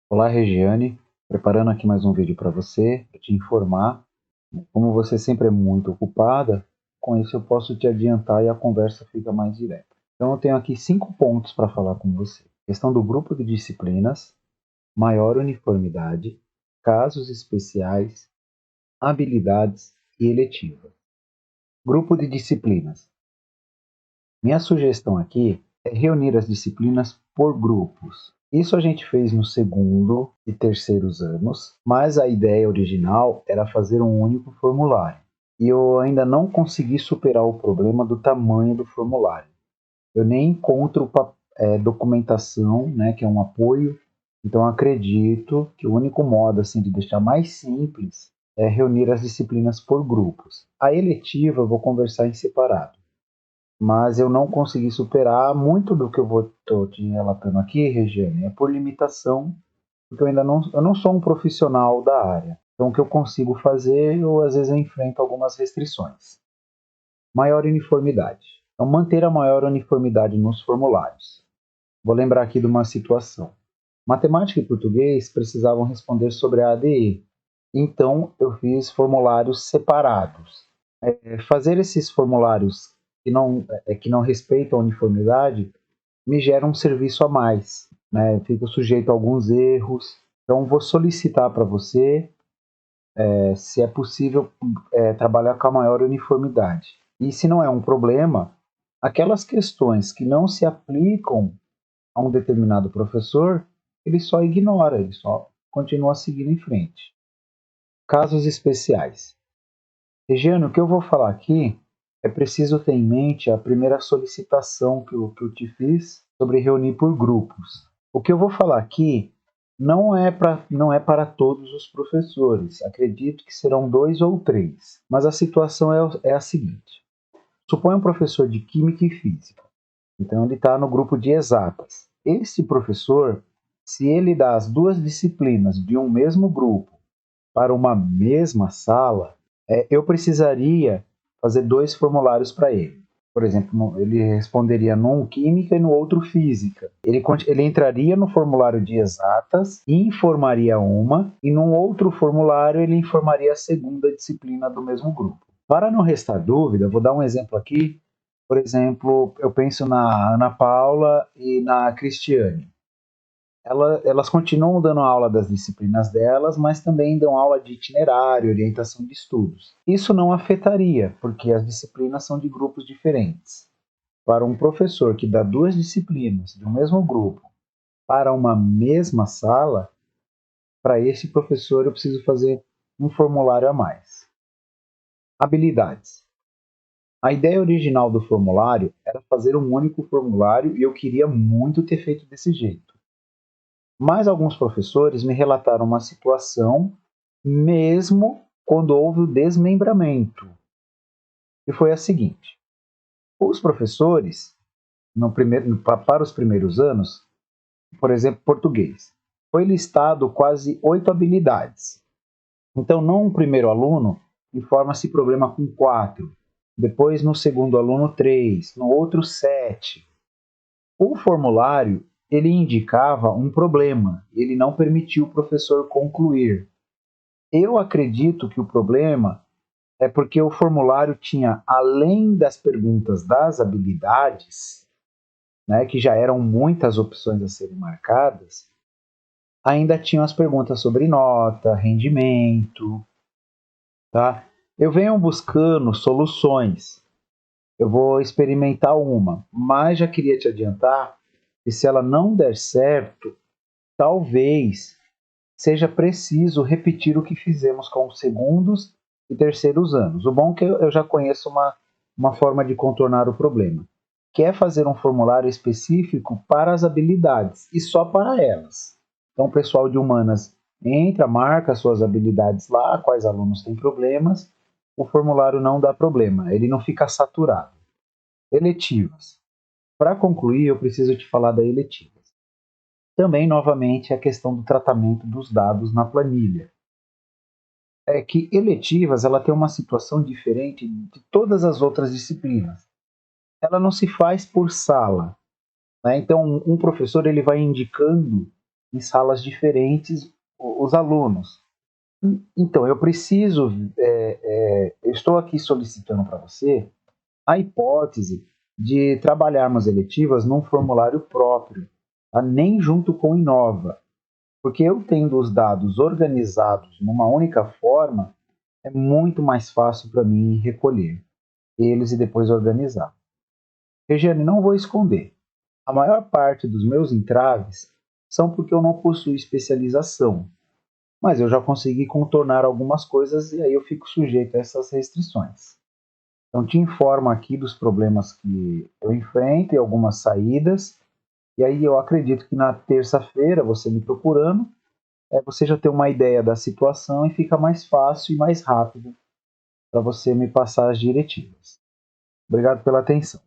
Olá, Regiane. Preparando aqui mais um vídeo para você, para te informar. Como você sempre é muito ocupada, com isso eu posso te adiantar e a conversa fica mais direta. Então eu tenho aqui 5 pontos para falar com você. Questão do grupo de disciplinas, maior uniformidade, casos especiais, habilidades e eletiva. Grupo de disciplinas. Minha sugestão aqui é reunir as disciplinas por grupos. Isso a gente fez no segundo e terceiros anos, mas a ideia original era fazer um único formulário. E eu ainda não consegui superar o problema do tamanho do formulário. Eu nem encontro documentação, né, que é um apoio. Então acredito que o único modo assim, de deixar mais simples é reunir as disciplinas por grupos. A eletiva eu vou conversar em separado, mas eu não consegui superar muito do que tô te relatando aqui, Regiane, é por limitação, porque eu não sou um profissional da área. Então, o que eu consigo fazer, eu às vezes eu enfrento algumas restrições. Maior uniformidade. Então, manter a maior uniformidade nos formulários. Vou lembrar aqui de uma situação. Matemática e português precisavam responder sobre a ADE. Então, eu fiz formulários separados. Fazer esses formulários que não respeitam a uniformidade me gera um serviço a mais, né? Eu fico sujeito a alguns erros. Então, vou solicitar para você se é possível trabalhar com a maior uniformidade. E se não é um problema, aquelas questões que não se aplicam a um determinado professor, ele só ignora, ele só continua seguindo em frente. Casos especiais. Regiane, o que eu vou falar aqui é preciso ter em mente a primeira solicitação que eu te fiz sobre reunir por grupos. O que eu vou falar aqui não é para todos os professores. Acredito que serão 2 ou 3. Mas a situação é a seguinte. Suponha um professor de Química e Física. Então ele está no grupo de exatas. Esse professor, se ele dá as duas disciplinas de um mesmo grupo para uma mesma sala, eu precisaria fazer 2 formulários para ele. Por exemplo, ele responderia num Química e no outro Física. Ele entraria no formulário de exatas e informaria uma, e num outro formulário ele informaria a segunda disciplina do mesmo grupo. Para não restar dúvida, vou dar um exemplo aqui. Por exemplo, eu penso na Ana Paula e na Cristiane. Elas continuam dando aula das disciplinas delas, mas também dão aula de itinerário, orientação de estudos. Isso não afetaria, porque as disciplinas são de grupos diferentes. Para um professor que dá 2 disciplinas de um mesmo grupo para uma mesma sala, para esse professor eu preciso fazer um formulário a mais. Habilidades. A ideia original do formulário era fazer um único formulário e eu queria muito ter feito desse jeito. Mas alguns professores me relataram uma situação mesmo quando houve o desmembramento. E foi a seguinte: os professores, para os primeiros anos, por exemplo, português, foi listado quase 8 habilidades. Então, num primeiro aluno, informa-se problema com 4, depois no segundo aluno 3, no outro 7. O formulário ele indicava um problema, ele não permitiu o professor concluir. Eu acredito que o problema é porque o formulário tinha, além das perguntas das habilidades, né, que já eram muitas opções a serem marcadas, ainda tinham as perguntas sobre nota, rendimento, tá? Eu venho buscando soluções. Eu vou experimentar uma, mas já queria te adiantar que se ela não der certo, talvez seja preciso repetir o que fizemos com os segundos e terceiros anos. O bom é que eu já conheço uma forma de contornar o problema, que é fazer um formulário específico para as habilidades e só para elas. Então, o pessoal de humanas entra, marca suas habilidades lá, quais alunos têm problemas, o formulário não dá problema, ele não fica saturado. Eletivas. Para concluir, eu preciso te falar da eletiva. Também, novamente, a questão do tratamento dos dados na planilha. É que eletivas ela tem uma situação diferente de todas as outras disciplinas. Ela não se faz por sala, né? Então, um professor ele vai indicando em salas diferentes os alunos. Então, eu preciso, eu estou aqui solicitando para você a hipótese de trabalharmos eletivas num formulário próprio, tá? Nem junto com o Inova, porque eu tendo os dados organizados numa única forma, é muito mais fácil para mim recolher eles e depois organizar. Regiane, não vou esconder. A maior parte dos meus entraves são porque eu não possuo especialização, mas eu já consegui contornar algumas coisas e aí eu fico sujeito a essas restrições. Então, te informo aqui dos problemas que eu enfrento e algumas saídas, e aí eu acredito que na terça-feira, você me procurando, você já tem uma ideia da situação e fica mais fácil e mais rápido para você me passar as diretivas. Obrigado pela atenção.